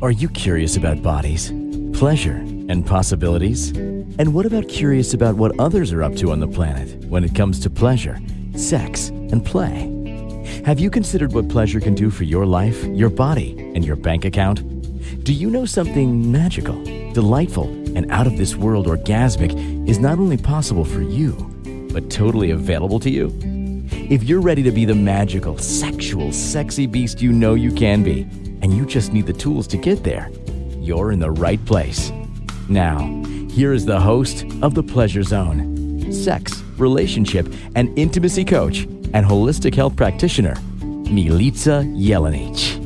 Are you curious about bodies, pleasure, and possibilities? And what about curious about what others are up to on the planet when it comes to pleasure, sex, and play? Have you considered what pleasure can do for your life, your body, and your bank account? Do you know something magical, delightful, and out of this world orgasmic is not only possible for you, but totally available to you? If you're ready to be the magical, sexual, sexy beast you know you can be, and you just need the tools to get there, you're in the right place. Now, here is the host of The Pleasure Zone, sex, relationship, and intimacy coach and holistic health practitioner, Milica Jelenic.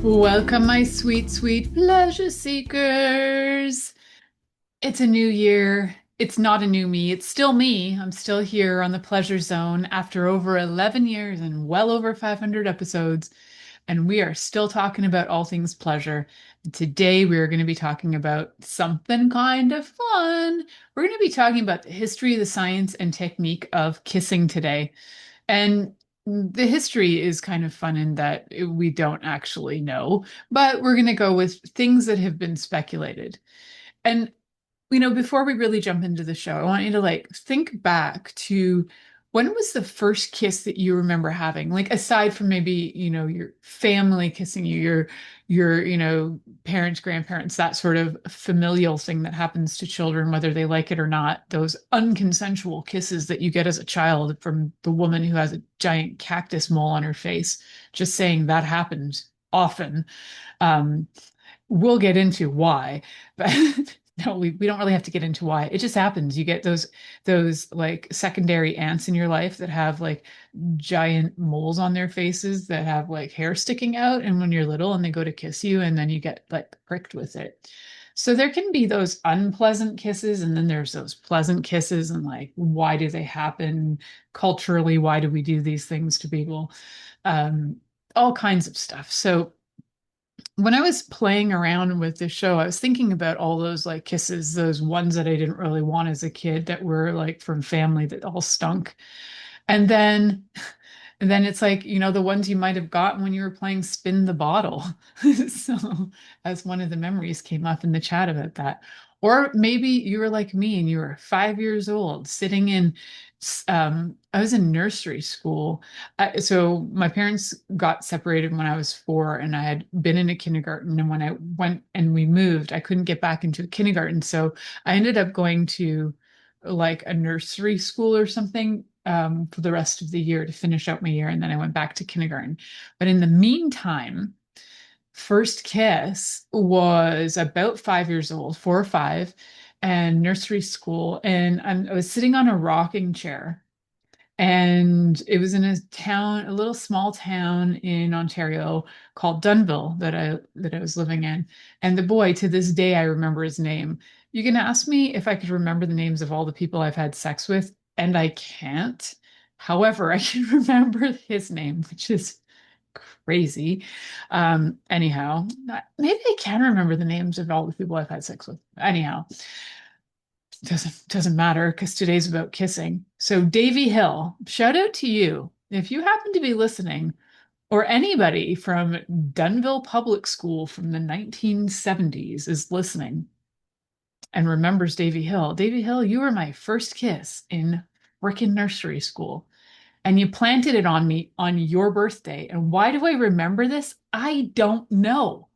Welcome, my sweet, sweet pleasure seekers. It's a new year. It's not a new me. It's still me. I'm still here on the Pleasure Zone after over 11 years and well over 500 episodes. And we are still talking about all things pleasure. And today we are going to be talking about something kind of fun. We're going to be talking about the history, the science, and technique of kissing today. And the history is kind of fun in that we don't actually know, but we're going to go with things that have been speculated. And before we really jump into the show, I want you to think back to when was the first kiss that you remember having? Like aside from maybe, your family kissing you, your parents, grandparents, that sort of familial thing that happens to children, whether they like it or not, those unconsensual kisses that you get as a child from the woman who has a giant cactus mole on her face, just saying that happened often. Um, we'll get into why, but no, we don't really have to get into why. It just happens. You get those like secondary ants in your life that have like giant moles on their faces that have like hair sticking out. And when you're little and they go to kiss you, and then you get like pricked with it. So there can be those unpleasant kisses, and then there's those pleasant kisses, and like, why do they happen culturally? Why do we do these things to people? Um, all kinds of stuff. So when I was playing around with this show, I was thinking about all those like kisses, those ones that I didn't really want as a kid that were like from family that all stunk. And then it's like, the ones you might have gotten when you were playing spin the bottle. So as one of the memories came up in the chat about that. Or maybe you were like me and you were 5 years old sitting in I was in nursery school. So my parents got separated when I was 4, and I had been in a kindergarten. And when I went and we moved, I couldn't get back into a kindergarten. So I ended up going to like a nursery school or something for the rest of the year to finish out my year. And then I went back to kindergarten. But in the meantime, first kiss was about 5 years old, 4 or 5, and nursery school. And I was sitting on a rocking chair, and it was in a town, a little small town in Ontario called Dunnville that I was living in. And the boy, to this day, I remember his name. You can ask me if I could remember the names of all the people I've had sex with, and I can't. However, I can remember his name, which is crazy. Anyhow, maybe I can remember the names of all the people I've had sex with. Anyhow, doesn't matter because today's about kissing. So Davy Hill, shout out to you if you happen to be listening, or anybody from Dunnville Public School from the 1970s is listening and remembers Davy Hill. Davy Hill, you were my first kiss in frickin' nursery school. And you planted it on me on your birthday. And why do I remember this? I don't know.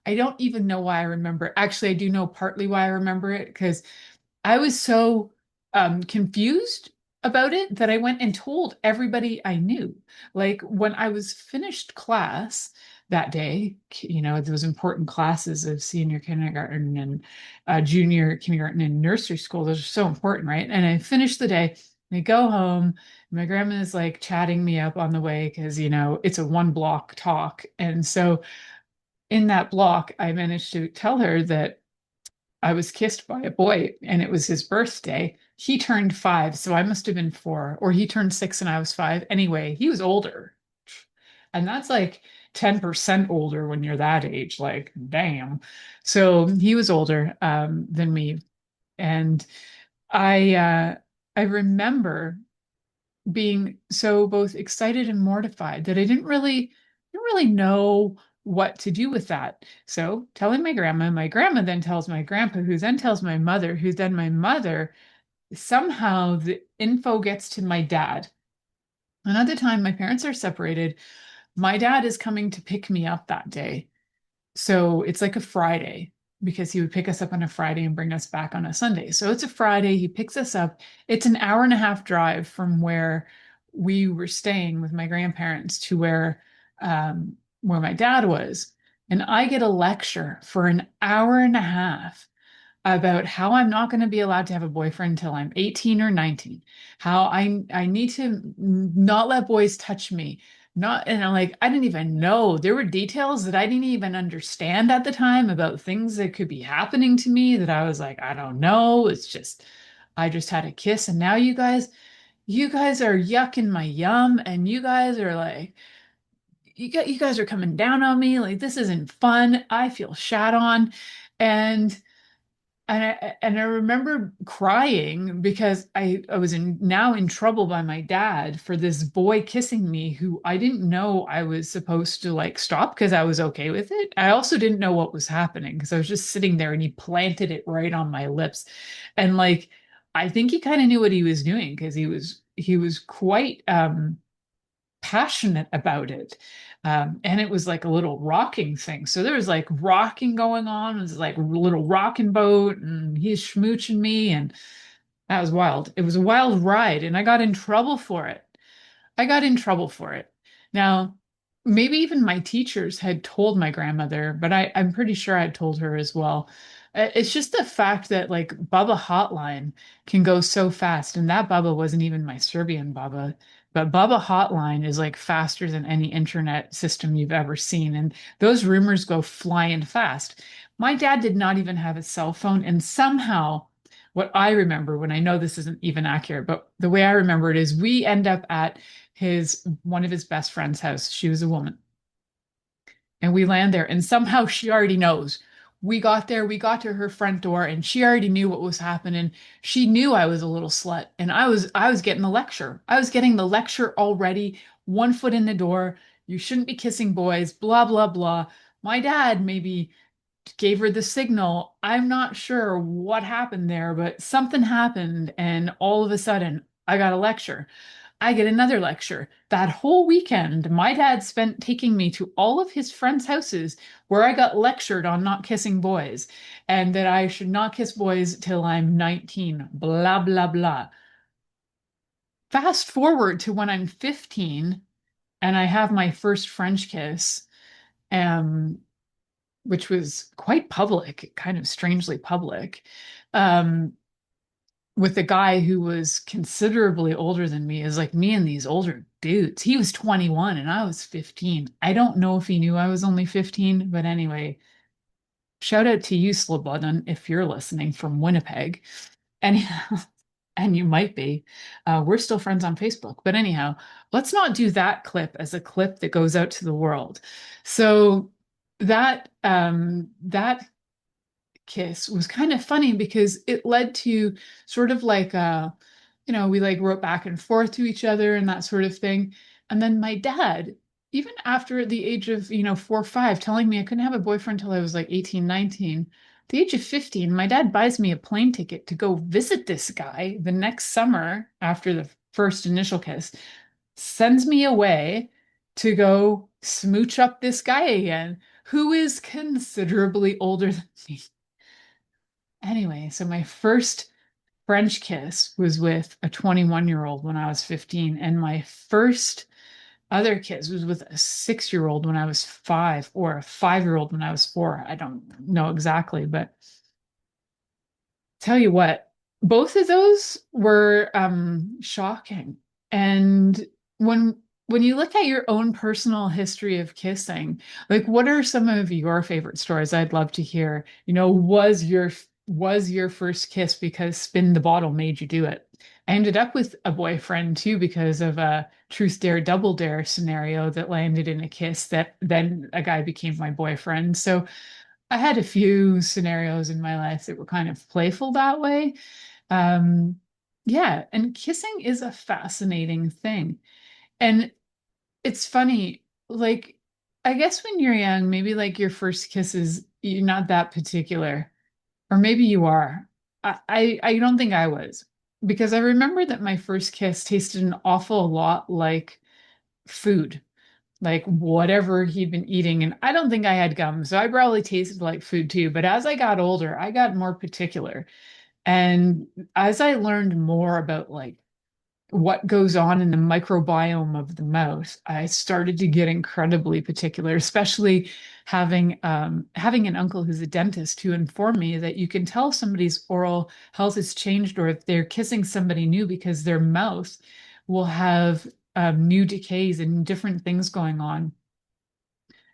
I don't even know why I remember it. Actually, I do know partly why I remember it because I was so confused about it that I went and told everybody I knew. Like when I was finished class that day, those important classes of senior kindergarten and junior kindergarten and nursery school, those are so important, right? And I finished the day. I go home. My grandma is like chatting me up on the way because, it's a 1 block talk. And so in that block, I managed to tell her that I was kissed by a boy and it was his birthday. He turned 5, so I must have been 4, or he turned 6 and I was 5. Anyway, he was older. And that's like 10% older when you're that age. Like, damn. So he was older than me. And I remember being so both excited and mortified that I didn't really know what to do with that. So telling my grandma then tells my grandpa, who then tells my mother, who then my mother, somehow the info gets to my dad. Another time, my parents are separated. My dad is coming to pick me up that day. So it's like a Friday because he would pick us up on a Friday and bring us back on a Sunday. So it's a Friday. He picks us up. It's an hour and a half drive from where we were staying with my grandparents to where my dad was. And I get a lecture for an hour and a half about how I'm not going to be allowed to have a boyfriend until I'm 18 or 19, how I need to not let boys touch me. Not, and I'm like, I didn't even know. There were details that I didn't even understand at the time about things that could be happening to me that I was like, I don't know. It's just, I just had a kiss. And now you guys are yucking my yum. And you guys are like, you guys are coming down on me. Like, this isn't fun. I feel shat on. And I remember crying because I was now in trouble by my dad for this boy kissing me who I didn't know I was supposed to like stop because I was okay with it. I also didn't know what was happening because I was just sitting there and he planted it right on my lips. And like I think he kind of knew what he was doing because he was quite passionate about it. And it was like a little rocking thing. So there was like rocking going on. It was like a little rocking boat, and he's schmooching me, and that was wild. It was a wild ride, and I got in trouble for it. I got in trouble for it. Now, maybe even my teachers had told my grandmother, but I'm pretty sure I'd told her as well. It's just the fact that like Bubba Hotline can go so fast, and that Bubba wasn't even my Serbian Bubba, but Bubba Hotline is like faster than any internet system you've ever seen, and those rumors go flying fast. My dad did not even have a cell phone, and somehow what I remember when I know this isn't even accurate, but the way I remember it is we end up at his one of his best friend's house. She was a woman. And we land there and somehow she already knows. We got there, we got to her front door and she already knew what was happening. She knew I was a little slut and I was getting the lecture. I was getting the lecture already, one foot in the door. You shouldn't be kissing boys, blah blah blah. My dad maybe gave her the signal. I'm not sure what happened there, but something happened and all of a sudden I got a lecture. I get another lecture. That whole weekend, my dad spent taking me to all of his friends' houses where I got lectured on not kissing boys and that I should not kiss boys till I'm 19, blah, blah, blah. Fast forward to when I'm 15 and I have my first French kiss, um, which was quite public, kind of strangely public. Um, with a guy who was considerably older than me, is like me and these older dudes. He was 21 and I was 15. I don't know if he knew I was only 15, but anyway, shout out to you, Slobodan, if you're listening from Winnipeg. And and you might be. We're still friends on Facebook. But anyhow, let's not do that clip as a clip that goes out to the world. So that kiss was kind of funny because it led to sort of like we like wrote back and forth to each other and that sort of thing. And then my dad, even after the age of 4 or 5, telling me I couldn't have a boyfriend until I was like 18, 19, the age of 15, my dad buys me a plane ticket to go visit this guy the next summer after the first initial kiss, sends me away to go smooch up this guy again, who is considerably older than me. Anyway, so my first French kiss was with a 21-year-old when I was 15, and my first other kiss was with a 6-year-old when I was 5, or a 5-year-old when I was 4. I don't know exactly, but tell you what, both of those were shocking. And when when you look at your own personal history of kissing, like what are some of your favorite stories? I'd love to hear. Was your first kiss because spin the bottle made you do it? I ended up with a boyfriend too because of a truth dare double dare scenario that landed in a kiss that then a guy became my boyfriend. So I had a few scenarios in my life that were kind of playful that way. Um, yeah, and kissing is a fascinating thing. And it's funny, like I guess when you're young, maybe like your first kisses, you're not that particular, or maybe you are. I don't think I was because I remember that my first kiss tasted an awful lot like food, like whatever he'd been eating. And I don't think I had gum, so I probably tasted like food too. But as I got older, I got more particular. And as I learned more about like what goes on in the microbiome of the mouth, I started to get incredibly particular, especially having an uncle who's a dentist who informed me that you can tell somebody's oral health has changed or if they're kissing somebody new because their mouth will have new decays and different things going on.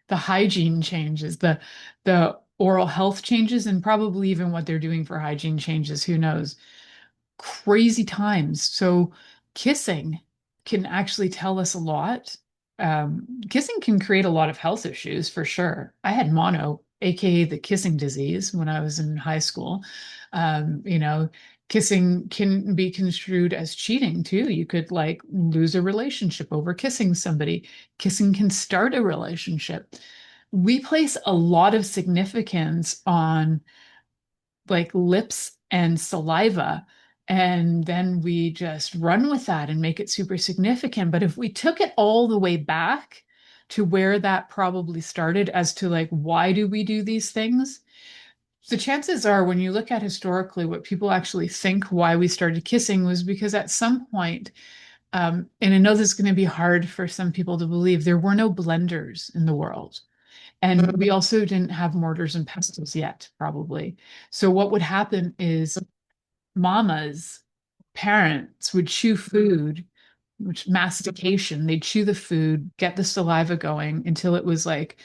The hygiene changes, the oral health changes, and probably even what they're doing for hygiene changes. Who knows? Crazy times. So kissing can actually tell us a lot. Kissing can create a lot of health issues for sure. I had mono, aka the kissing disease, when I was in high school. You know, kissing can be construed as cheating too. You could like lose a relationship over kissing somebody. Kissing can start a relationship. We place a lot of significance on like lips and saliva. And then we just run with that and make it super significant. But if we took it all the way back to where that probably started as to like, why do we do these things? The chances are, when you look at historically what people actually think why we started kissing was because at some point, and I know this is going to be hard for some people to believe, there were no blenders in the world. And we also didn't have mortars and pestles yet, probably. So what would happen is mamas, parents would chew food, which mastication, they'd chew the food, get the saliva going until it was like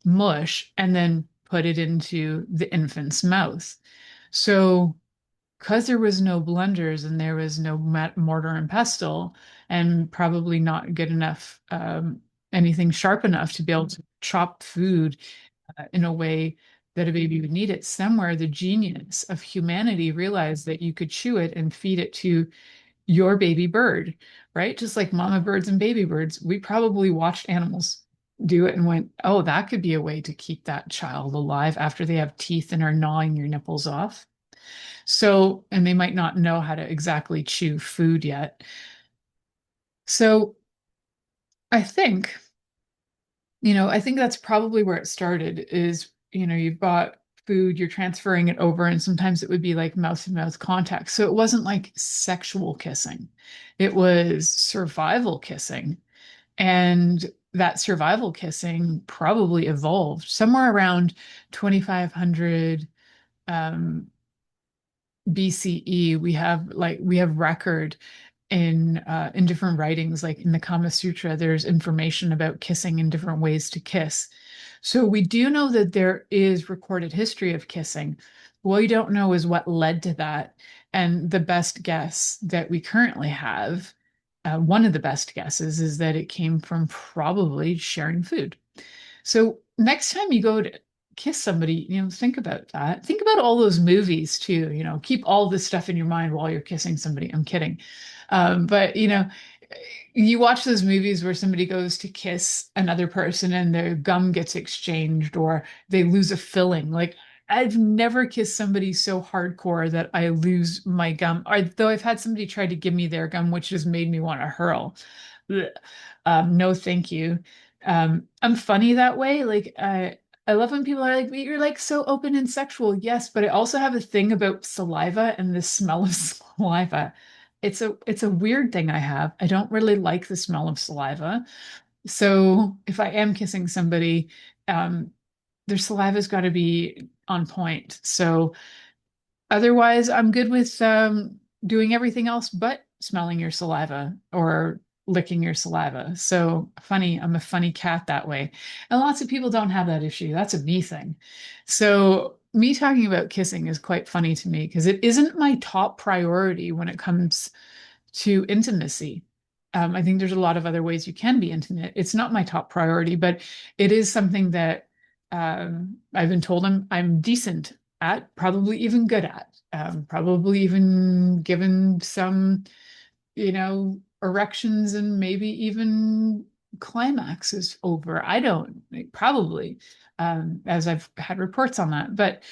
mush, and then put it into the infant's mouth. So because there was no blenders and there was no mortar and pestle, and probably not good enough, anything sharp enough to be able to chop food in a way that a baby would need it, somewhere the genius of humanity realized that you could chew it and feed it to your baby bird, right? Just like mama birds and baby birds, we probably watched animals do it and went, oh, that could be a way to keep that child alive after they have teeth and are gnawing your nipples off. So, and they might not know how to exactly chew food yet. So I think, I think that's probably where it started is, you bought food, you're transferring it over, and sometimes it would be like mouth to mouth contact. So it wasn't like sexual kissing, it was survival kissing. And that survival kissing probably evolved somewhere around 2500 um, BCE. We have record in different writings, like in the Kama Sutra, there's information about kissing and different ways to kiss. So we do know that there is recorded history of kissing. What we don't know is what led to that. And the best guess that we currently have, one of the best guesses, is that it came from probably sharing food. So next time you go to kiss somebody, think about that. Think about all those movies too, keep all this stuff in your mind while you're kissing somebody. I'm kidding. But you watch those movies where somebody goes to kiss another person and their gum gets exchanged or they lose a filling. Like I've never kissed somebody so hardcore that I lose my gum. Or though I've had somebody try to give me their gum, which has made me want to hurl. Blech. No, thank you. I'm funny that way. Like I love when people are like, you're like so open and sexual. Yes, but I also have a thing about saliva and the smell of saliva. It's a weird thing I have. I don't really like the smell of saliva. So if I am kissing somebody, um, their saliva's got to be on point. So otherwise, I'm good with doing everything else but smelling your saliva or licking your saliva. So funny, I'm a funny cat that way. And lots of people don't have that issue. That's a me thing. So me talking about kissing is quite funny to me because it isn't my top priority when it comes to intimacy. I think there's a lot of other ways you can be intimate. It's not my top priority, but it is something that I've been told I'm decent at, probably even good at, probably even given some, erections and maybe even climax is over. I don't, like, probably, as I've had reports on that, but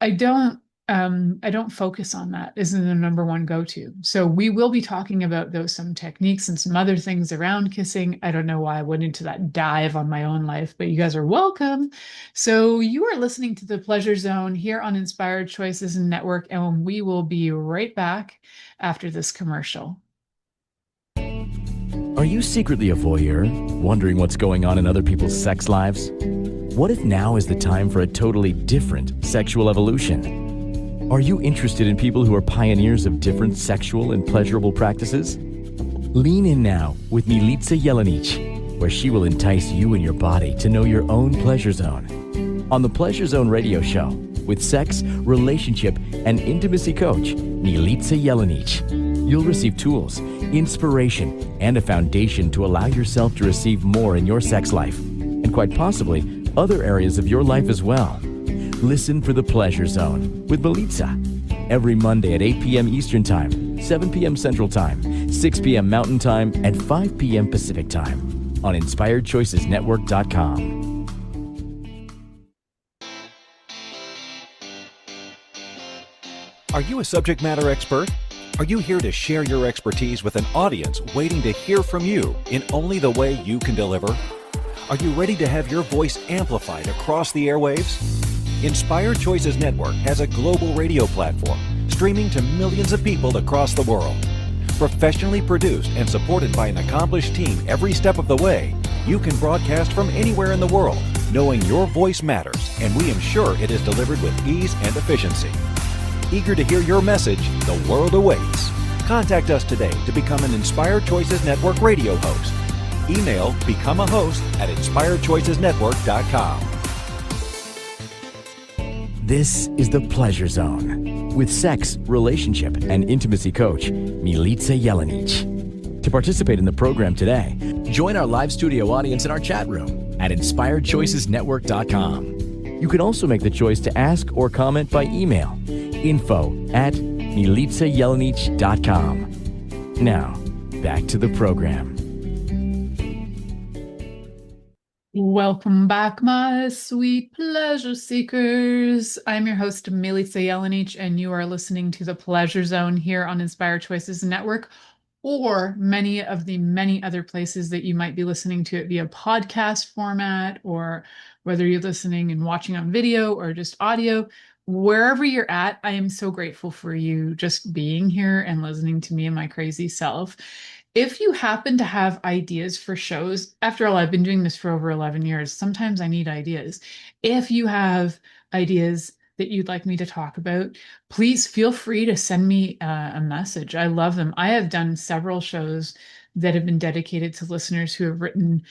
I don't I don't focus on that as the number one go-to. So we will be talking about those some techniques and some other things around kissing. I don't know why I went into that dive on my own life, but you guys are welcome. So you are listening to the Pleasure Zone here on Inspired Choices Network, and we will be right back after this commercial. Are you secretly a voyeur, wondering what's going on in other people's sex lives? What if now is the time for a totally different sexual evolution? Are you interested in people who are pioneers of different sexual and pleasurable practices? Lean in now with Milica Jelenic, where she will entice you and your body to know your own pleasure zone. On the Pleasure Zone radio show, with sex, relationship, and intimacy coach, Milica Jelenic, you'll receive tools, inspiration, and a foundation to allow yourself to receive more in your sex life, and quite possibly other areas of your life as well. Listen for the Pleasure Zone with Milica every Monday at 8 p.m. Eastern Time, 7 p.m. Central Time, 6 p.m. Mountain Time, and 5 p.m. Pacific Time on InspiredChoicesNetwork.com. Are you a subject matter expert? Are you here to share your expertise with an audience waiting to hear from you in only the way you can deliver? Are you ready to have your voice amplified across the airwaves? Inspired Choices Network has a global radio platform streaming to millions of people across the world. Professionally produced and supported by an accomplished team every step of the way, you can broadcast from anywhere in the world, knowing your voice matters, and we ensure it is delivered with ease and efficiency. Eager to hear your message, the world awaits. Contact us today to become an Inspired Choices Network radio host. Email become a host at inspiredchoicesnetwork.com. This is the Pleasure Zone with sex, relationship, and intimacy coach, Milica Jelenic. To participate in the program today, join our live studio audience in our chat room at inspiredchoicesnetwork.com. You can also make the choice to ask or comment by email, info@milicajelenic.com. Now, back to the program. Welcome back, my sweet pleasure seekers. I'm your host, Milica Jelenic, and you are listening to the Pleasure Zone here on Inspired Choices Network, or many of the many other places that you might be listening to it via podcast format, or whether you're listening and watching on video or just audio. Wherever you're at, I am so grateful for you just being here and listening to me and my crazy self. If you happen to have ideas for shows, after all, I've been doing this for over 11 years. Sometimes I need ideas. If you have ideas that you'd like me to talk about, please feel free to send me a message. I love them. I have done several shows that have been dedicated to listeners who have written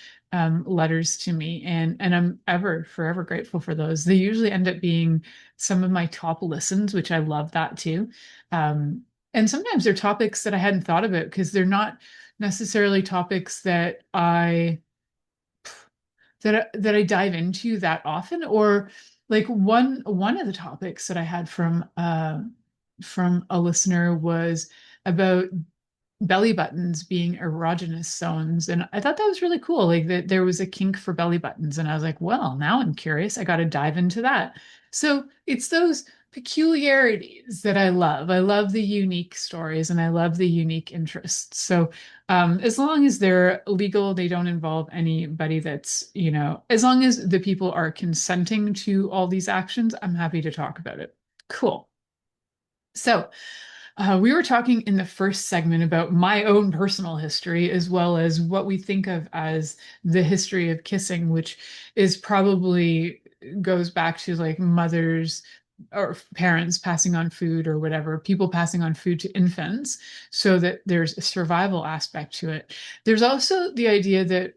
letters to me, and I'm forever grateful for those. They usually end up being some of my top listens, which I love that too. And sometimes they're topics that I hadn't thought about because they're not necessarily topics that I dive into that often. Or like one of the topics that I had from a listener was about belly buttons being erogenous zones, and I thought that was really cool. Like that there was a kink for belly buttons, and I was like, well, now I'm curious. I got to dive into that. So it's those peculiarities that I love. I love the unique stories and I love the unique interests. So as long as they're legal, they don't involve anybody that's, as long as the people are consenting to all these actions, I'm happy to talk about it. Cool. So we were talking in the first segment about my own personal history, as well as what we think of as the history of kissing, which is probably goes back to like mothers or parents passing on food or whatever, people passing on food to infants, so that there's a survival aspect to it. There's also the idea that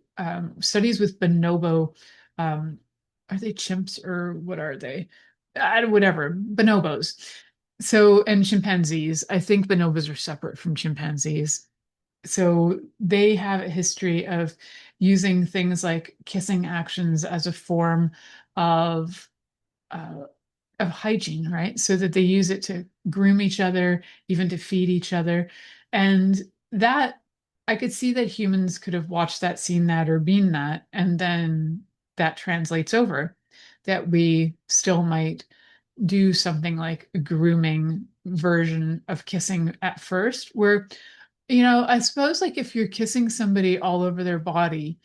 studies with bonobo, are they chimps or what are they? Whatever, bonobos. So, and chimpanzees, I think bonobos are separate from chimpanzees. So they have a history of using things like kissing actions as a form of hygiene, right? So that they use it to groom each other, even to feed each other. And that I could see that humans could have watched that, seen that, or been that, and then that translates over. That we still might do something like a grooming version of kissing at first, where, I suppose like if you're kissing somebody all over their body,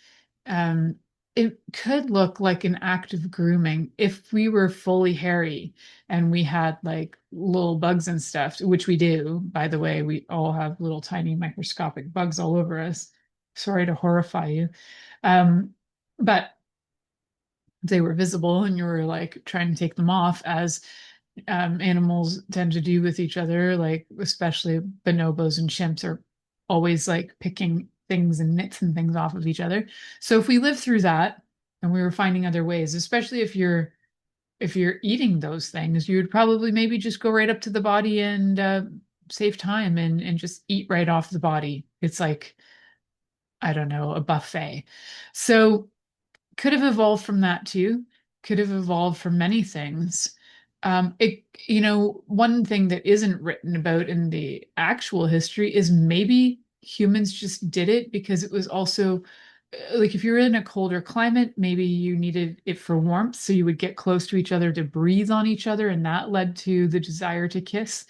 um, it could look like an act of grooming if we were fully hairy and we had like little bugs and stuff, which we do, by the way. We all have little tiny microscopic bugs all over us. Sorry to horrify you. But they were visible and you were like trying to take them off, as animals tend to do with each other, like especially bonobos and chimps are always like picking things and nits and things off of each other. So if we lived through that and we were finding other ways, especially if you're eating those things, you would probably maybe just go right up to the body and save time and just eat right off the body. It's like, I don't know, a buffet. So could have evolved from that too. Could have evolved from many things. One thing that isn't written about in the actual history is maybe humans just did it because it was also like if you're in a colder climate, maybe you needed it for warmth, so you would get close to each other to breathe on each other, and that led to the desire to kiss.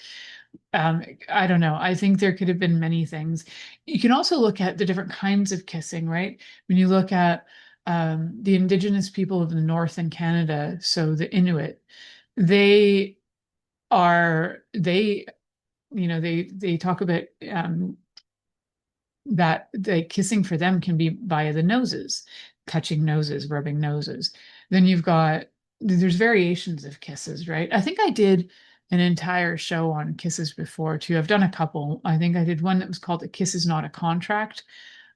I don't know. I think there could have been many things. You can also look at the different kinds of kissing, right? When you look at the indigenous people of the North in Canada, so the Inuit, they they talk about that the kissing for them can be via the noses, touching noses, rubbing noses. Then there's variations of kisses, right? I think I did an entire show on kisses before too. I've done a couple. I think I did one that was called "A Kiss Is Not a Contract,"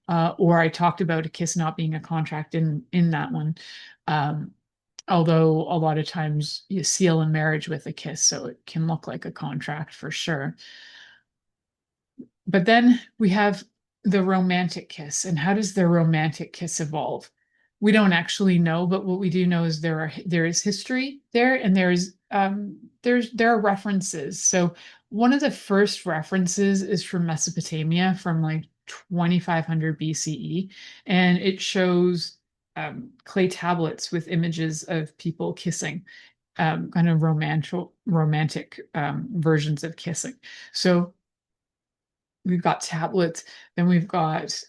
or I talked about a kiss not being a contract in that one. Um, Although a lot of times you seal a marriage with a kiss, so it can look like a contract for sure. But then we have the romantic kiss. And how does the romantic kiss evolve? We don't actually know, but what we do know is there is history there, and there are references. So one of the first references is from Mesopotamia, from like 2500 BCE, and it shows clay tablets with images of people kissing, kind of romantic versions of kissing. So we've got tablets, then we've got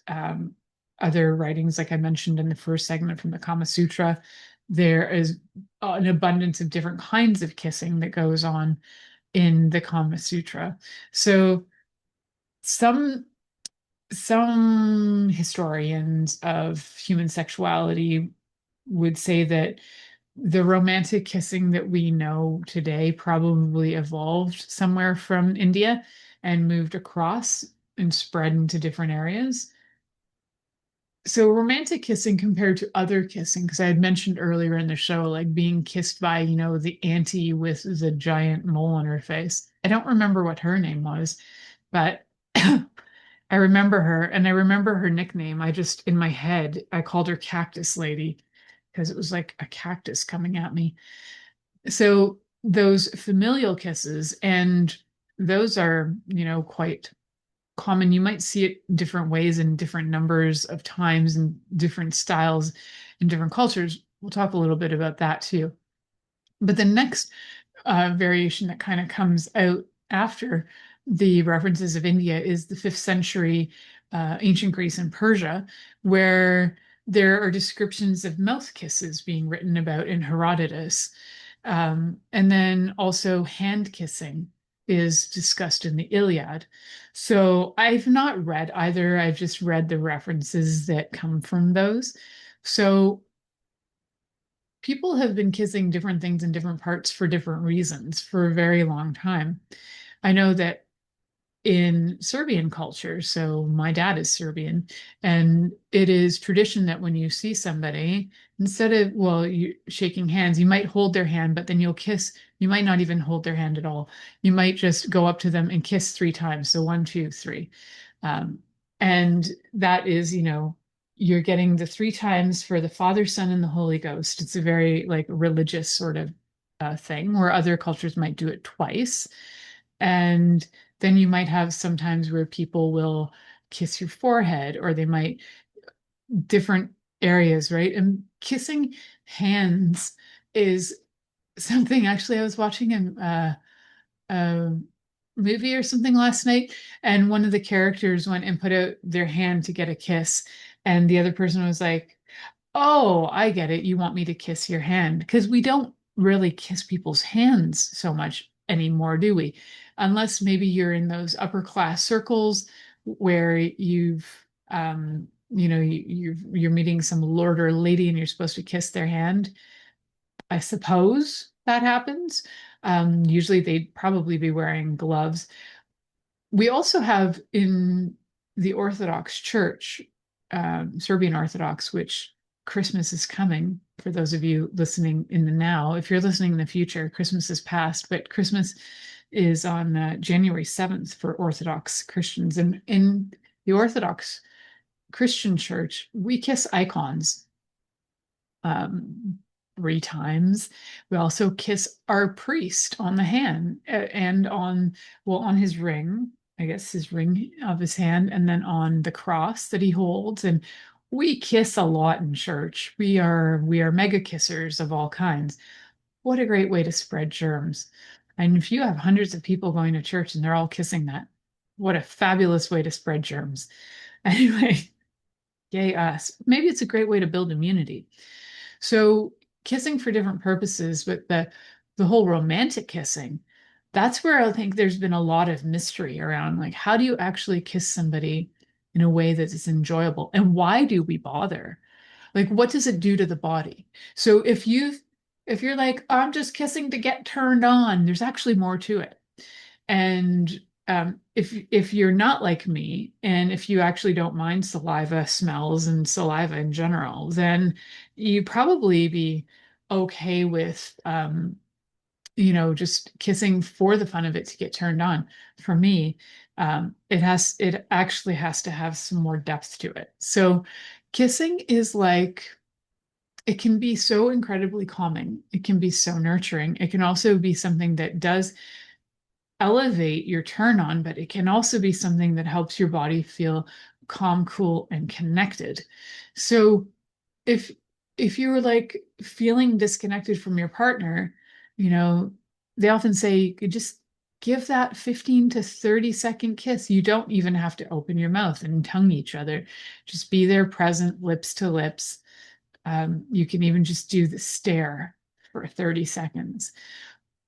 other writings, like I mentioned in the first segment from the Kama Sutra. There is an abundance of different kinds of kissing that goes on in the Kama Sutra. So some historians of human sexuality would say that the romantic kissing that we know today probably evolved somewhere from India and moved across and spread into different areas. So romantic kissing compared to other kissing, because I had mentioned earlier in the show, like being kissed by, the auntie with the giant mole on her face. I don't remember what her name was, but I remember her, and I remember her nickname. In my head, I called her Cactus Lady because it was like a cactus coming at me. So those familial kisses, and those are, quite common. You might see it different ways in different numbers of times and different styles in different cultures. We'll talk a little bit about that too. But the next variation that kind of comes out after the references of India is the 5th century ancient Greece and Persia, where there are descriptions of mouth kisses being written about in Herodotus. And then also hand kissing is discussed in the Iliad. So I've not read either. I've just read the references that come from those. So people have been kissing different things in different parts for different reasons for a very long time. I know that in Serbian culture, so my dad is Serbian, and it is tradition that when you see somebody, instead of, well, you shaking hands, you might hold their hand, but then you'll kiss. You might not even hold their hand at all. You might just go up to them and kiss 3 times. So 1, 2, 3. And that is, you're getting the 3 times for the Father, Son, and the Holy Ghost. It's a very like religious sort of thing, where other cultures might do it twice. And then you might have sometimes where people will kiss your forehead, or they might different areas, right? And kissing hands is something. Actually, I was watching a movie or something last night, and one of the characters went and put out their hand to get a kiss, and the other person was like, "Oh, I get it. You want me to kiss your hand." Because we don't really kiss people's hands so much anymore, do we? Unless maybe you're in those upper class circles where you're meeting some lord or lady and you're supposed to kiss their hand. I suppose that happens. Usually they'd probably be wearing gloves. We also have in the Orthodox Church, Serbian Orthodox, which Christmas is coming for those of you listening in the now. If you're listening in the future, Christmas is past, but Christmas is on January 7th for Orthodox Christians. And in the Orthodox Christian Church, we kiss icons um, 3 times. We also kiss our priest on the hand and on his ring, I guess his ring of his hand, and then on the cross that he holds. And we kiss a lot in church. We are mega kissers of all kinds. What a great way to spread germs. And if you have hundreds of people going to church and they're all kissing that, what a fabulous way to spread germs. Anyway, yay us. Maybe it's a great way to build immunity. So kissing for different purposes, but the whole romantic kissing, that's where I think there's been a lot of mystery around, like, how do you actually kiss somebody in a way that is enjoyable? And why do we bother? Like, what does it do to the body? So if you're like, "Oh, I'm just kissing to get turned on," there's actually more to it. And if you're not like me, and if you actually don't mind saliva smells and saliva in general, then you probably be okay with just kissing for the fun of it to get turned on. For me, it actually has to have some more depth to it. So kissing is like, it can be so incredibly calming. It can be so nurturing. It can also be something that does elevate your turn on, but it can also be something that helps your body feel calm, cool, and connected. So if if you were like feeling disconnected from your partner, you know, they often say you could just give that 15 to 30-second kiss. You don't even have to open your mouth and tongue each other. Just be there present, lips to lips. You can even just do the stare for 30 seconds.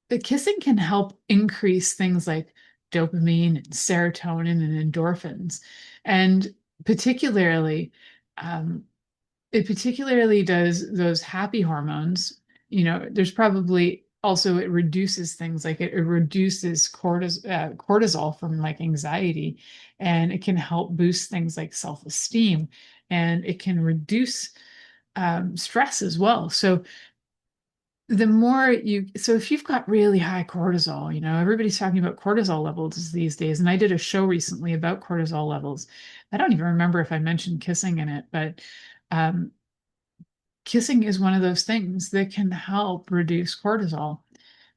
The kissing can help increase things like dopamine and serotonin and endorphins. And particularly, um, it particularly does those happy hormones. There's probably also, it reduces things like it reduces cortisol from like anxiety, and it can help boost things like self-esteem, and it can reduce stress as well. So if you've got really high cortisol, everybody's talking about cortisol levels these days. And I did a show recently about cortisol levels. I don't even remember if I mentioned kissing in it, but um, kissing is one of those things that can help reduce cortisol,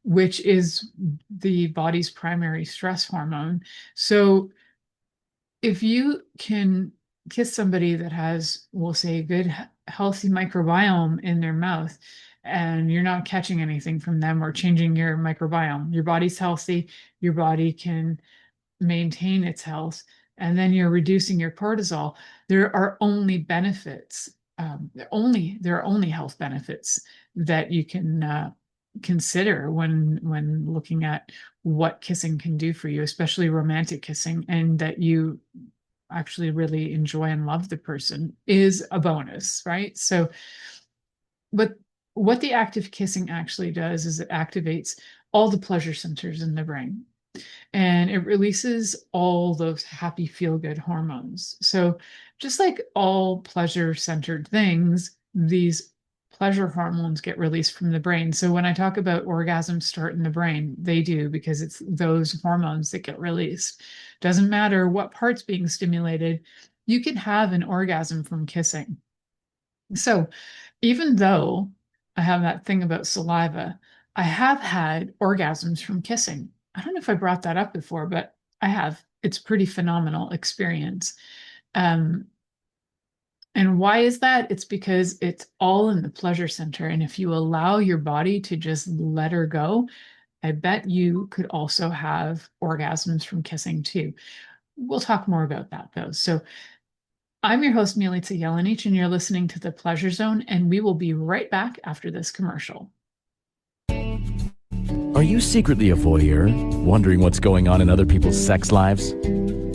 which is the body's primary stress hormone. So if you can kiss somebody that has, we'll say, a good, healthy microbiome in their mouth, and you're not catching anything from them or changing your microbiome, your body's healthy, your body can maintain its health, and then you're reducing your cortisol, there are only benefits. There are only health benefits that you can consider when looking at what kissing can do for you, especially romantic kissing, and that you actually really enjoy and love the person is a bonus, right? So, but what the active kissing actually does is it activates all the pleasure centers in the brain, and it releases all those happy feel good hormones. So just like all pleasure centered things, these pleasure hormones get released from the brain. So when I talk about orgasms start in the brain, they do, because it's those hormones that get released. Doesn't matter what part's being stimulated, you can have an orgasm from kissing. So even though I have that thing about saliva, I have had orgasms from kissing. I don't know if I brought that up before, but I have. it's pretty phenomenal experience. Um, and why is that? It's because it's all in the pleasure center. And if you allow your body to just let her go, I bet you could also have orgasms from kissing too. We'll talk more about that though. So I'm your host, Milica Jelenic, and you're listening to The Pleasure Zone, and we will be right back after this commercial. Are you secretly a voyeur, wondering what's going on in other people's sex lives?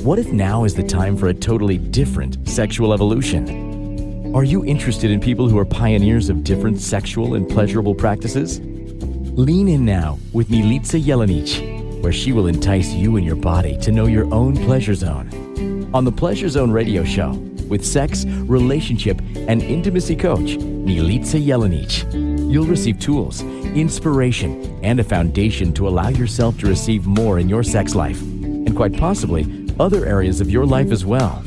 What if now is the time for a totally different sexual evolution? Are you interested in people who are pioneers of different sexual and pleasurable practices? Lean in now with Milica Jelenic, where she will entice you and your body to know your own pleasure zone. On the Pleasure Zone radio show, with sex, relationship, and intimacy coach, Milica Jelenic, you'll receive tools, inspiration, and a foundation to allow yourself to receive more in your sex life, and quite possibly other areas of your life as well.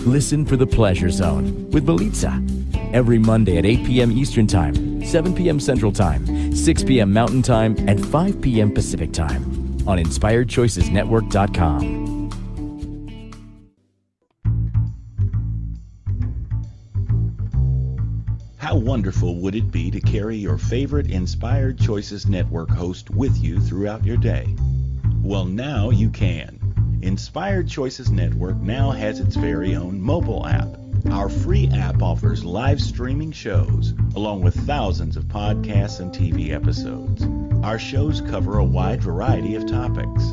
Listen for The Pleasure Zone with Milica every Monday at 8 p.m. Eastern Time, 7 p.m. Central Time, 6 p.m. Mountain Time, and 5 p.m. Pacific Time on InspiredChoicesNetwork.com. How wonderful would it be to carry your favorite Inspired Choices Network host with you throughout your day? Well, now you can. Inspired Choices Network now has its very own mobile app. Our free app offers live streaming shows, along with thousands of podcasts and TV episodes. Our shows cover a wide variety of topics.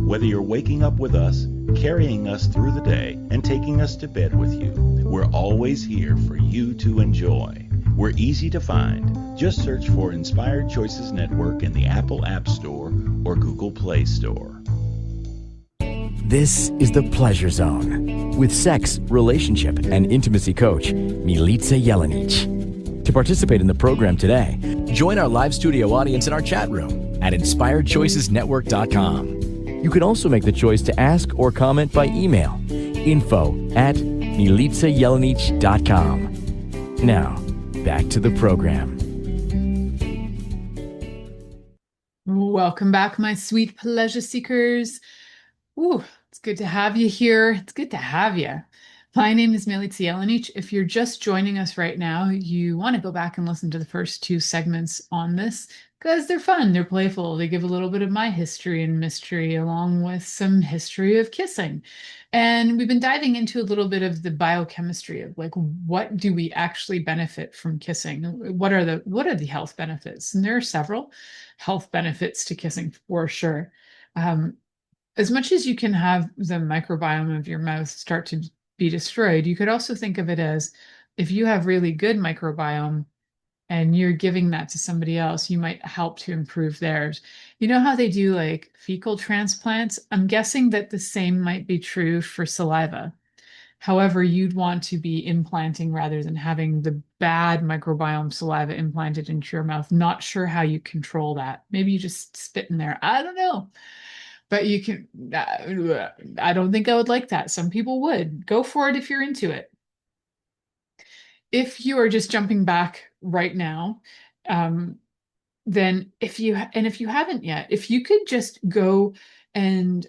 Whether you're waking up with us, carrying us through the day, and taking us to bed with you, we're always here for you to enjoy. We're easy to find. Just search for Inspired Choices Network in the Apple App Store or Google Play Store. This is The Pleasure Zone with sex, relationship, and intimacy coach, Milica Jelenic. To participate in the program today, join our live studio audience in our chat room at InspiredChoicesNetwork.com. You can also make the choice to ask or comment by email, info@milicajelenic.com. Now, back to the program. Welcome back, my sweet pleasure seekers. Ooh, it's good to have you here. It's good to have you. My name is Milica Jelenic. If you're just joining us right now, you want to go back and listen to the first two segments on this because they're fun, they're playful. They give a little bit of my history and mystery along with some history of kissing. And we've been diving into a little bit of the biochemistry of like, what do we actually benefit from kissing? What are the health benefits? And there are several health benefits to kissing for sure. As much as you can have the microbiome of your mouth start to be destroyed, you could also think of it as if you have really good microbiome and you're giving that to somebody else, you might help to improve theirs. You know how they do like fecal transplants? I'm guessing that the same might be true for saliva. However, you'd want to be implanting rather than having the bad microbiome saliva implanted into your mouth. Not sure how you control that. Maybe you just spit in there. I don't know. But you can, I don't think I would like that. Some people would. Go for it if you're into it. If you are just jumping back right now, then if you haven't yet, if you could just go and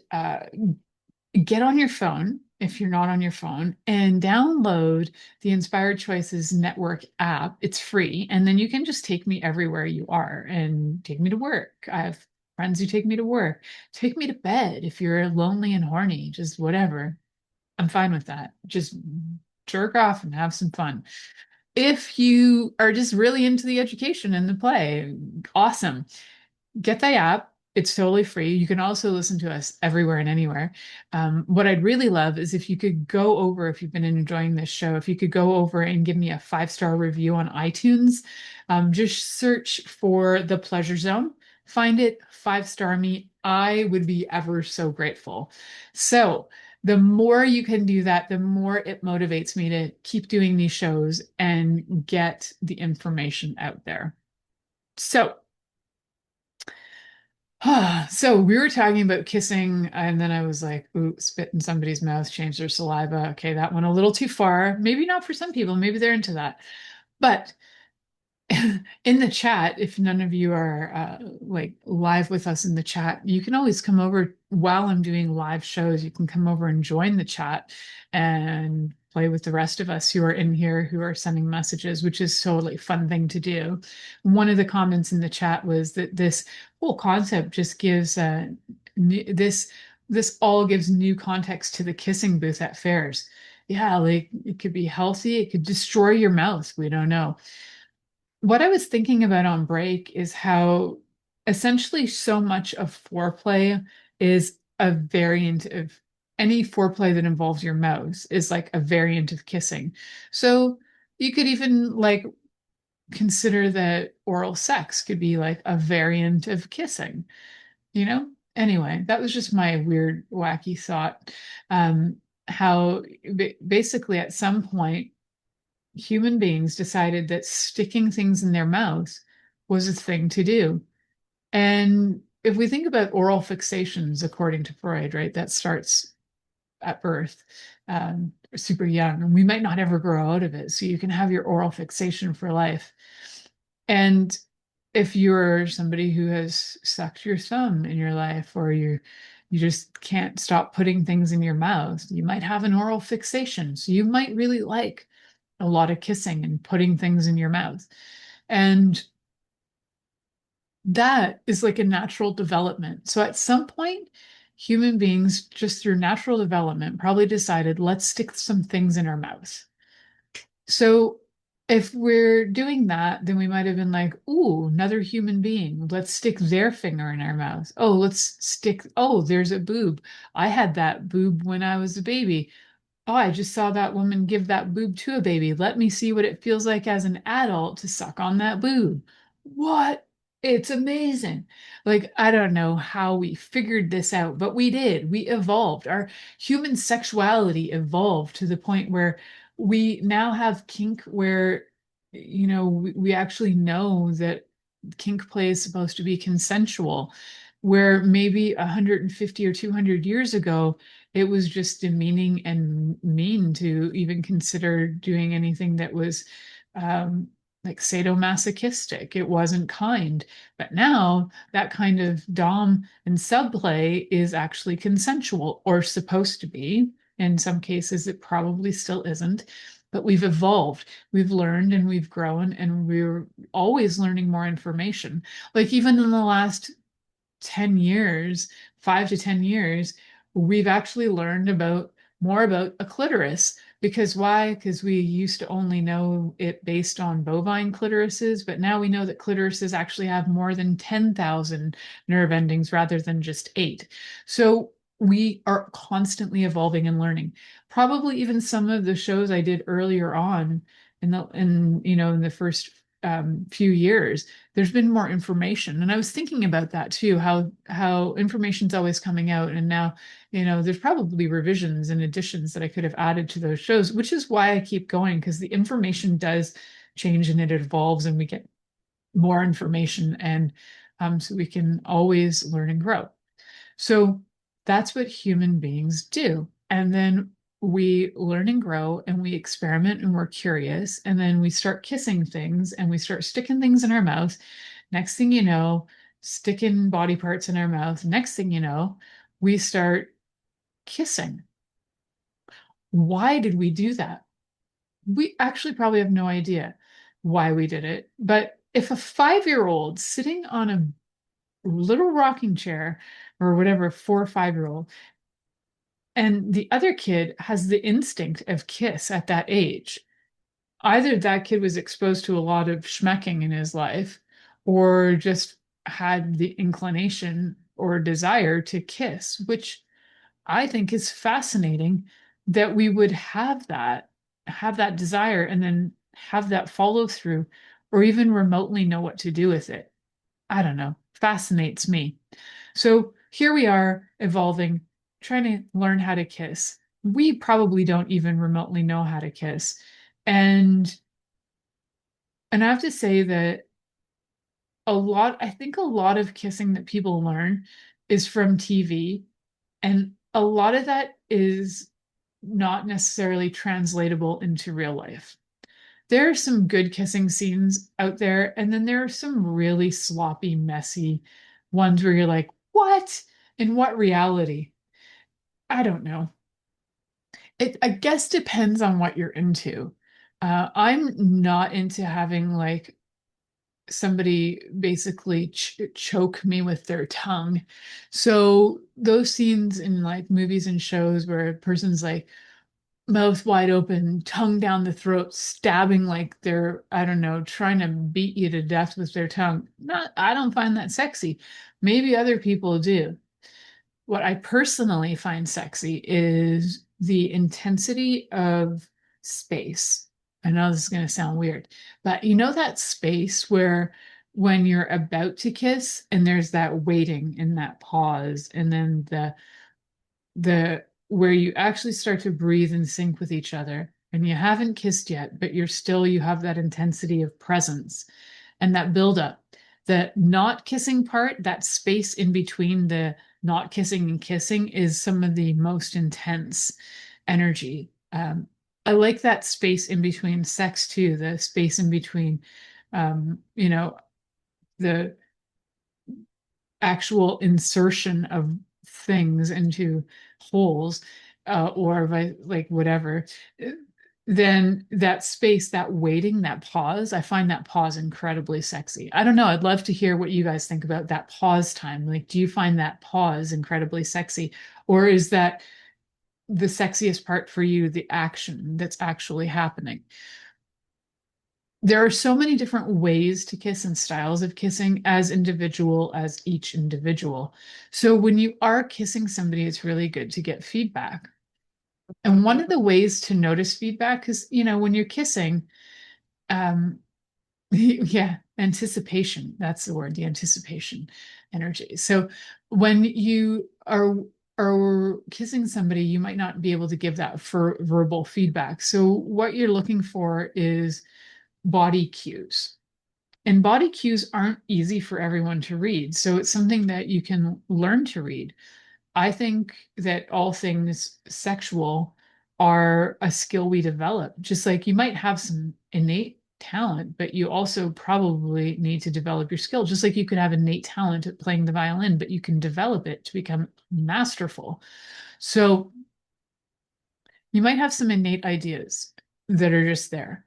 get on your phone, if you're not on your phone, and download the Inspired Choices Network app. It's free. And then you can just take me everywhere you are and take me to work. I have friends who take me to work, take me to bed if you're lonely and horny, just whatever. I'm fine with that. Just jerk off and have some fun. If you are just really into the education and the play, awesome. Get the app. It's totally free. You can also listen to us everywhere and anywhere. What I'd really love is if you could go over, if you've been enjoying this show, if you could go over and give me a 5-star review on iTunes. Just search for The Pleasure Zone. Find it, 5-star me. I would be ever so grateful. So the more you can do that, the more it motivates me to keep doing these shows and get the information out there. So we were talking about kissing, and then I was like, ooh, spit in somebody's mouth, change their saliva. Okay, that went a little too far. Maybe not for some people. Maybe they're into that. But in the chat, if none of you are like live with us in the chat, you can always come over while I'm doing live shows. You can come over and join the chat and play with the rest of us who are in here who are sending messages, which is totally fun thing to do. One of the comments in the chat was that this whole concept just gives this all gives new context to the kissing booth at fairs. Yeah, like it could be healthy, it could destroy your mouth. We don't know. What I was thinking about on break is how essentially so much of foreplay is a variant of any foreplay that involves your mouth is like a variant of kissing. So you could even like consider that oral sex could be like a variant of kissing, you know? Anyway, that was just my weird, wacky thought. Um, how basically at some point human beings decided that sticking things in their mouth was a thing to do. And if we think about oral fixations, according to Freud, right, that starts at birth, super young, and we might not ever grow out of it. So you can have your oral fixation for life. And if you're somebody who has sucked your thumb in your life, or you just can't stop putting things in your mouth, you might have an oral fixation. So you might really like a lot of kissing and putting things in your mouth. And that is like a natural development. So at some point, human beings, just through natural development, probably decided, let's stick some things in our mouth. So if we're doing that, then we might have been like, ooh, another human being. Let's stick their finger in our mouth. Oh, let's stick, oh, there's a boob. I had that boob when I was a baby. Oh, I just saw that woman give that boob to a baby. Let me see what it feels like as an adult to suck on that boob. What? It's amazing. Like, I don't know how we figured this out, but we did. We evolved. Our human sexuality evolved to the point where we now have kink where, we actually know that kink play is supposed to be consensual, where maybe 150 or 200 years ago, it was just demeaning and mean to even consider doing anything that was like sadomasochistic. It wasn't kind. But now that kind of dom and subplay is actually consensual, or supposed to be. In some cases, it probably still isn't. But we've evolved, we've learned, and we've grown, and we're always learning more information. Like even in the last 10 years, 5 to 10 years, we've actually learned about more about a clitoris. Because why? Because we used to only know it based on bovine clitorises, but now we know that clitorises actually have more than 10,000 nerve endings rather than just eight. So we are constantly evolving and learning. Probably even some of the shows I did earlier on in the first few years, there's been more information. And I was thinking about that too, how information's always coming out. And now, there's probably revisions and additions that I could have added to those shows, which is why I keep going, because the information does change and it evolves and we get more information. And so we can always learn and grow. So that's what human beings do. And then we learn and grow and we experiment and we're curious. And then we start kissing things and we start sticking things in our mouth. Next thing you know, sticking body parts in our mouth. Next thing you know, we start kissing. Why did we do that? We actually probably have no idea why we did it. But if a 5-year-old sitting on a little rocking chair or whatever, 4 or 5-year-old, and the other kid has the instinct of kiss at that age, either that kid was exposed to a lot of schmecking in his life or just had the inclination or desire to kiss, which I think is fascinating that we would have that desire and then have that follow through or even remotely know what to do with it. I don't know, fascinates me. So here we are evolving, trying to learn how to kiss. We probably don't even remotely know how to kiss. And I have to say that I think a lot of kissing that people learn is from TV. And a lot of that is not necessarily translatable into real life. there are some good kissing scenes out there, and then there are some really sloppy, messy ones where you're like, what? In what reality? I don't know. It, I guess, depends on what you're into. I'm not into having like somebody basically choke me with their tongue. So those scenes in like movies and shows where a person's like mouth wide open, tongue down the throat, stabbing like they're, I don't know, trying to beat you to death with their tongue. Not, I don't find that sexy. Maybe other people do. What I personally find sexy is the intensity of space. I know this is going to sound weird, but you know that space where when you're about to kiss and there's that waiting and that pause and then the where you actually start to breathe and sync with each other and you haven't kissed yet, but you have that intensity of presence and that buildup. The not kissing part, that space in between the not kissing and kissing, is some of the most intense energy. I like that space in between sex too, the space in between, you know, the actual insertion of things into holes, or like whatever, then that space, that waiting, that pause, I find that pause incredibly sexy. I don't know. I'd love to hear what you guys think about that pause time. Like, do you find that pause incredibly sexy? Or is that the sexiest part for you, the action that's actually happening? There are so many different ways to kiss and styles of kissing as individual as each individual. So when you are kissing somebody, it's really good to get feedback. And one of the ways to notice feedback is, when you're kissing, um, yeah, anticipation. That's the word, the anticipation energy. So when you are kissing somebody, you might not be able to give that for verbal feedback. So what you're looking for is body cues. And body cues aren't easy for everyone to read. So it's something that you can learn to read. I think that all things sexual are a skill we develop. Just like you might have some innate talent, but you also probably need to develop your skill. Just like you could have innate talent at playing the violin, but you can develop it to become masterful. So you might have some innate ideas that are just there.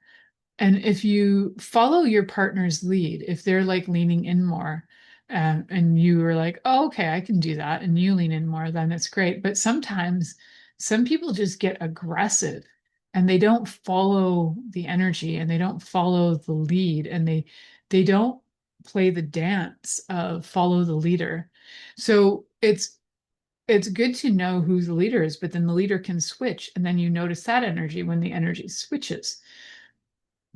And if you follow your partner's lead, if they're like leaning in more, and you are like, oh, okay, I can do that, and you lean in more, then it's great. But sometimes some people just get aggressive and they don't follow the energy and they don't follow the lead and they don't play the dance of follow the leader. So it's good to know who the leader is, but then the leader can switch, and then you notice that energy when the energy switches.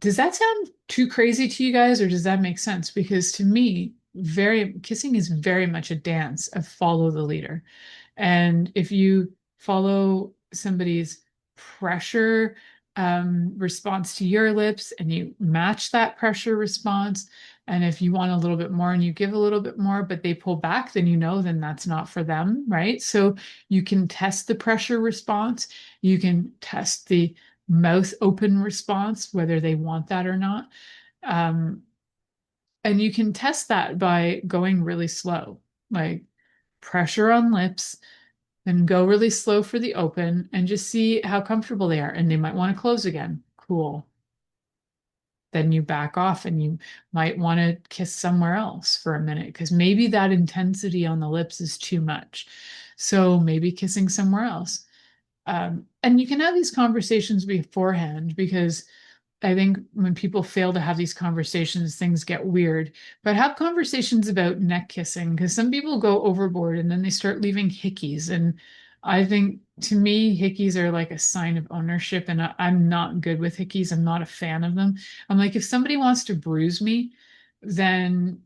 Does that sound too crazy to you guys, or does that make sense? Because to me, very kissing is very much a dance of follow the leader. And if you follow somebody's pressure response to your lips and you match that pressure response, and if you want a little bit more and you give a little bit more, but they pull back, then that's not for them, right? So you can test the pressure response. You can test the mouth open response, whether they want that or not. And you can test that by going really slow, like pressure on lips, then go really slow for the open and just see how comfortable they are. And they might want to close again. Cool. Then you back off and you might want to kiss somewhere else for a minute because maybe that intensity on the lips is too much. So maybe kissing somewhere else. And you can have these conversations beforehand, because I think when people fail to have these conversations, things get weird. But have conversations about neck kissing, because some people go overboard and then they start leaving hickeys. And I think, to me, hickeys are like a sign of ownership, and I'm not good with hickeys. I'm not a fan of them. I'm like, if somebody wants to bruise me, then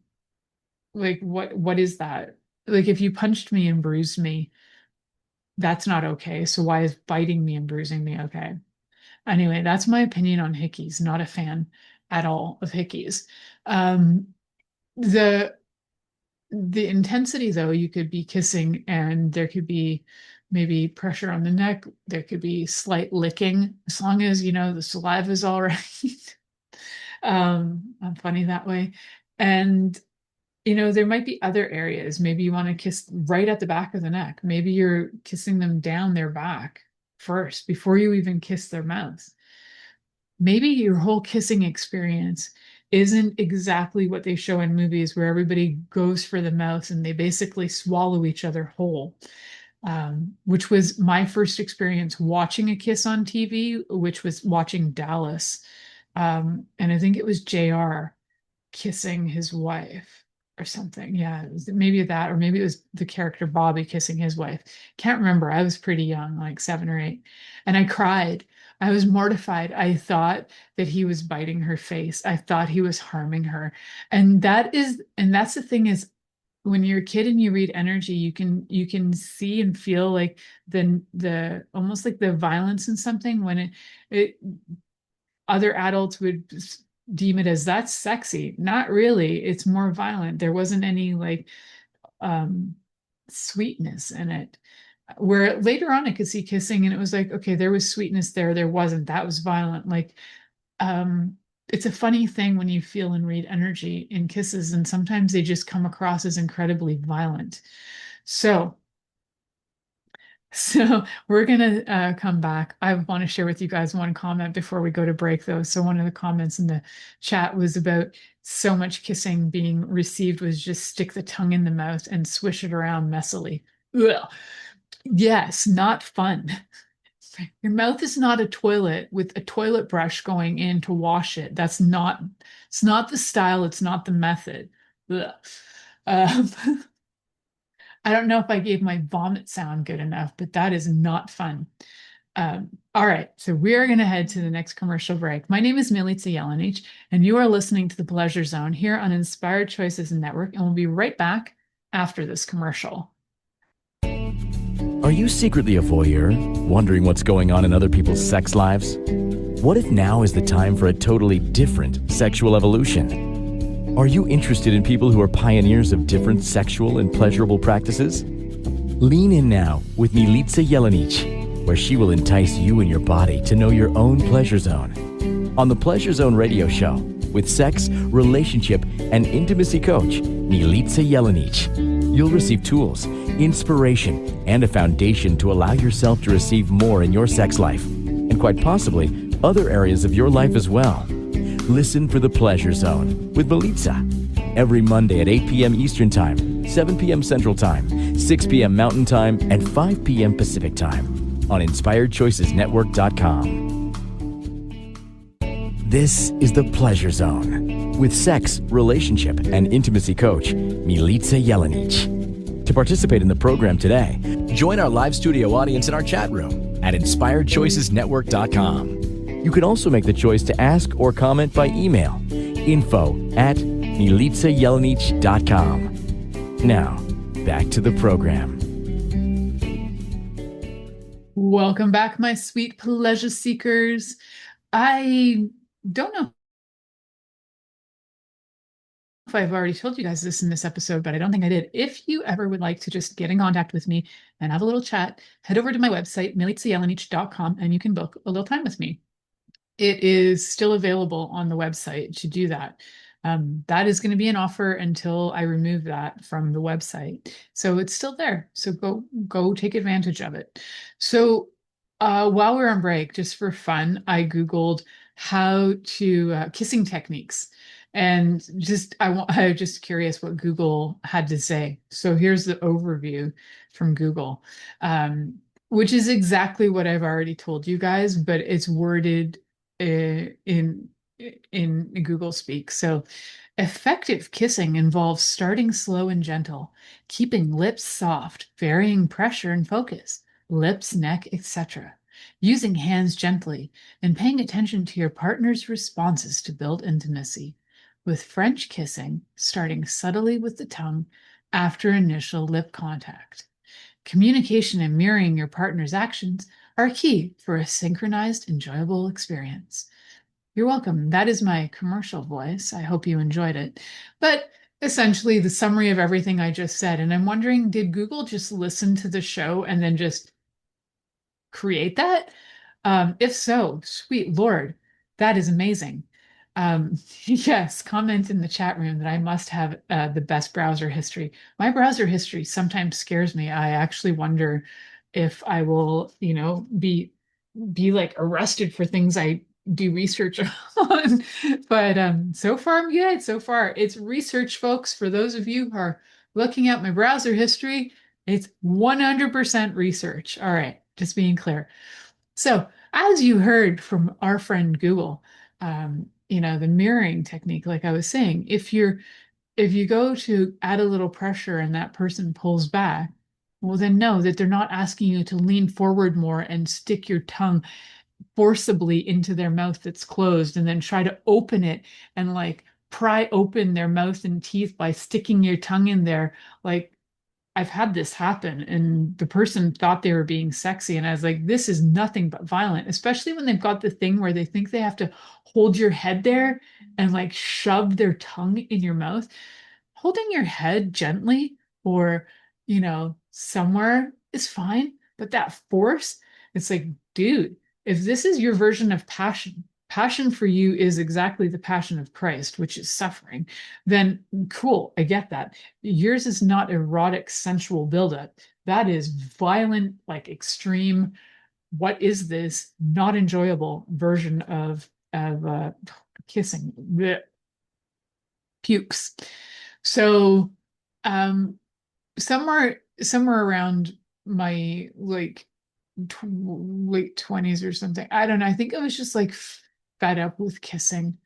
like what is that? Like, if you punched me and bruised me, that's not okay. So why is biting me and bruising me okay? Anyway, that's my opinion on hickeys. Not a fan at all of hickeys. Um, the the intensity, though, you could be kissing and there could be maybe pressure on the neck. There could be slight licking, as long as the saliva is all right. I'm funny that way. And there might be other areas. Maybe you want to kiss right at the back of the neck. Maybe you're kissing them down their back first before you even kiss their mouth. Maybe your whole kissing experience isn't exactly what they show in movies where everybody goes for the mouth and they basically swallow each other whole. Which was my first experience watching a kiss on TV, which was watching Dallas. And I think it was JR kissing his wife or something. Yeah, maybe that, or maybe it was the character Bobby kissing his wife. Can't remember. I was pretty young, like 7 or 8, and I cried. I was mortified. I thought that he was biting her face. I thought he was harming her. And that's the thing is, when you're a kid and you read energy, you can see and feel like the almost like the violence in something when it other adults would deem it as that's sexy. Not really. It's more violent. There wasn't any like sweetness in it. Where later on I could see kissing and it was like, okay, there was sweetness there. There wasn't. That was violent. Like it's a funny thing when you feel and read energy in kisses, and sometimes they just come across as incredibly violent. So so we're going to come back. I want to share with you guys one comment before we go to break, though. So one of the comments in the chat was about so much kissing being received was just stick the tongue in the mouth and swish it around messily. Ugh. Yes, not fun. Your mouth is not a toilet with a toilet brush going in to wash it. It's not the style. It's not the method. Ugh. I don't know if I gave my vomit sound good enough, but that is not fun. All right, so we're going to head to the next commercial break. My name is Milica Jelenic, and you are listening to The Pleasure Zone here on Inspired Choices Network, and we'll be right back after this commercial. Are you secretly a voyeur, wondering what's going on in other people's sex lives? What if now is the time for a totally different sexual evolution? Are you interested in people who are pioneers of different sexual and pleasurable practices? Lean in now with Milica Jelenic, where she will entice you and your body to know your own pleasure zone. On the Pleasure Zone radio show, with sex, relationship, and intimacy coach, Milica Jelenic, you'll receive tools, inspiration, and a foundation to allow yourself to receive more in your sex life, and quite possibly other areas of your life as well. Listen for The Pleasure Zone with Milica every Monday at 8 p.m. Eastern Time, 7 p.m. Central Time, 6 p.m. Mountain Time, and 5 p.m. Pacific Time on InspiredChoicesNetwork.com. This is The Pleasure Zone with sex, relationship, and intimacy coach, Milica Jelenic. To participate in the program today, join our live studio audience in our chat room at InspiredChoicesNetwork.com. You can also make the choice to ask or comment by email, info@milicajelenic.com. Now, back to the program. Welcome back, my sweet pleasure seekers. I don't know if I've already told you guys this in this episode, but I don't think I did. If you ever would like to just get in contact with me and have a little chat, head over to my website, milicajelenic.com, and you can book a little time with me. It is still available on the website to do that. That is going to be an offer until I remove that from the website. So it's still there. So go take advantage of it. So while we're on break, just for fun, I Googled how to kissing techniques. And I was just curious what Google had to say. So here's the overview from Google, which is exactly what I've already told you guys, but it's worded in Google speak. So effective kissing involves starting slow and gentle, keeping lips soft, varying pressure and focus, lips, neck, etc. Using hands gently and paying attention to your partner's responses to build intimacy. With French kissing, starting subtly with the tongue after initial lip contact. Communication and mirroring your partner's actions are key for a synchronized, enjoyable experience. You're welcome. That is my commercial voice. I hope you enjoyed it. But essentially, the summary of everything I just said. And I'm wondering, did Google just listen to the show and then just create that? If so, sweet Lord, that is amazing. Yes, comment in the chat room that I must have the best browser history. My browser history sometimes scares me. I actually wonder if I will, be like arrested for things I do research on. But so far I'm good. So far it's research, folks. For those of you who are looking at my browser history, it's 100% research. All right, just being clear. So, as you heard from our friend Google, the mirroring technique, like I was saying, if you go to add a little pressure and that person pulls back, well, then know that they're not asking you to lean forward more and stick your tongue forcibly into their mouth that's closed and then try to open it and like pry open their mouth and teeth by sticking your tongue in there. Like, I've had this happen, and the person thought they were being sexy. And I was like, this is nothing but violent, especially when they've got the thing where they think they have to hold your head there and like shove their tongue in your mouth. Holding your head gently or, somewhere is fine. But that force, it's like, dude, if this is your version of passion, passion for you is exactly the passion of Christ, which is suffering, then cool, I get that. Yours is not erotic, sensual buildup. That is violent, like extreme. What is this not enjoyable version of kissing? Blech. Pukes. So, somewhere around my like late 20s or something. I don't know. I think I was just like fed up with kissing.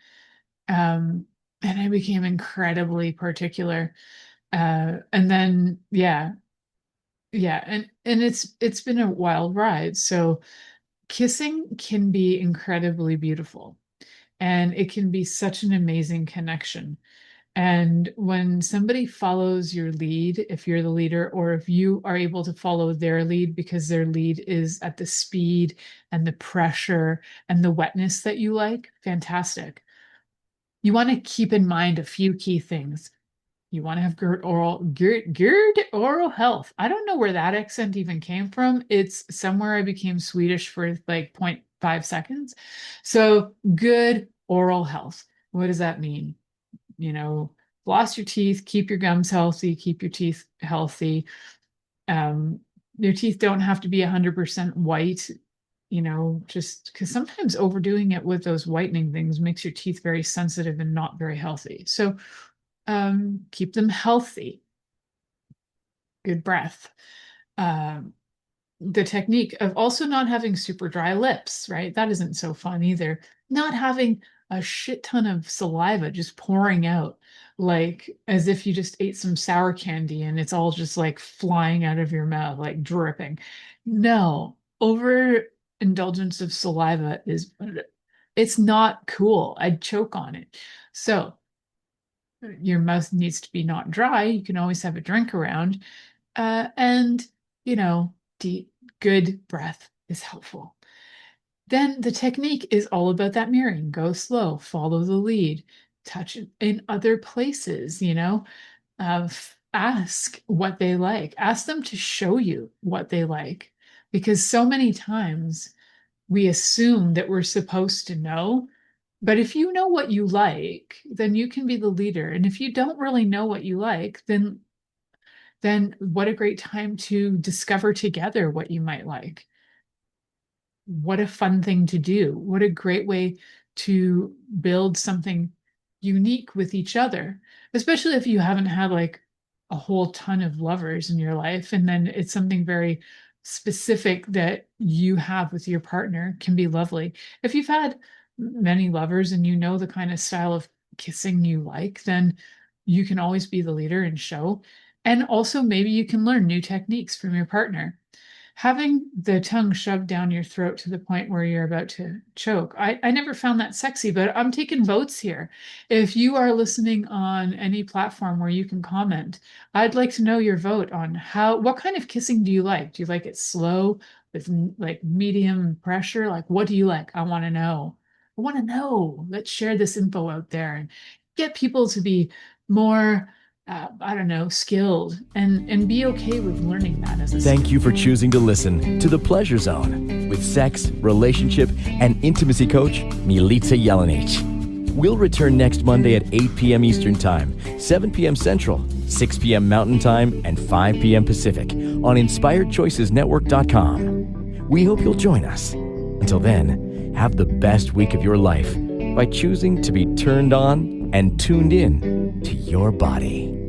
And I became incredibly particular. And then yeah, and it's been a wild ride. So kissing can be incredibly beautiful and it can be such an amazing connection. And when somebody follows your lead, if you're the leader, or if you are able to follow their lead because their lead is at the speed and the pressure and the wetness that you like, fantastic. You want to keep in mind a few key things. You want to have good oral health. I don't know where that accent even came from. It's somewhere I became Swedish for like 0.5 seconds. So good oral health. What does that mean? Floss your teeth, keep your gums healthy, keep your teeth healthy. Your teeth don't have to be 100% white, just because sometimes overdoing it with those whitening things makes your teeth very sensitive and not very healthy. So keep them healthy. Good breath. The technique of also not having super dry lips, right? That isn't so fun either. Not having a shit ton of saliva just pouring out, like as if you just ate some sour candy and it's all just like flying out of your mouth, like dripping. No, overindulgence of saliva it's not cool. I'd choke on it. So your mouth needs to be not dry. You can always have a drink around. And, deep, good breath is helpful. Then the technique is all about that mirroring. Go slow, follow the lead, touch in other places, ask what they like. Ask them to show you what they like. Because so many times we assume that we're supposed to know. But if you know what you like, then you can be the leader. And if you don't really know what you like, then what a great time to discover together what you might like. What a fun thing to do. What a great way to build something unique with each other, especially if you haven't had like a whole ton of lovers in your life. And then it's something very specific that you have with your partner can be lovely. If you've had many lovers and you know the kind of style of kissing you like, then you can always be the leader and show. And also maybe you can learn new techniques from your partner. Having the tongue shoved down your throat to the point where you're about to choke. I never found that sexy, but I'm taking votes here. If you are listening on any platform where you can comment, I'd like to know your vote on what kind of kissing do you like? Do you like it slow with like medium pressure? Like, what do you like? I want to know. I want to know. Let's share this info out there and get people to be more skilled and be okay with learning that as a skill. Thank you for choosing to listen to The Pleasure Zone with sex, relationship, and intimacy coach, Milica Jelenic. We'll return next Monday at 8 p.m. Eastern Time, 7 p.m. Central, 6 p.m. Mountain Time, and 5 p.m. Pacific on InspiredChoicesNetwork.com. We hope you'll join us. Until then, have the best week of your life by choosing to be turned on and tuned in to your body.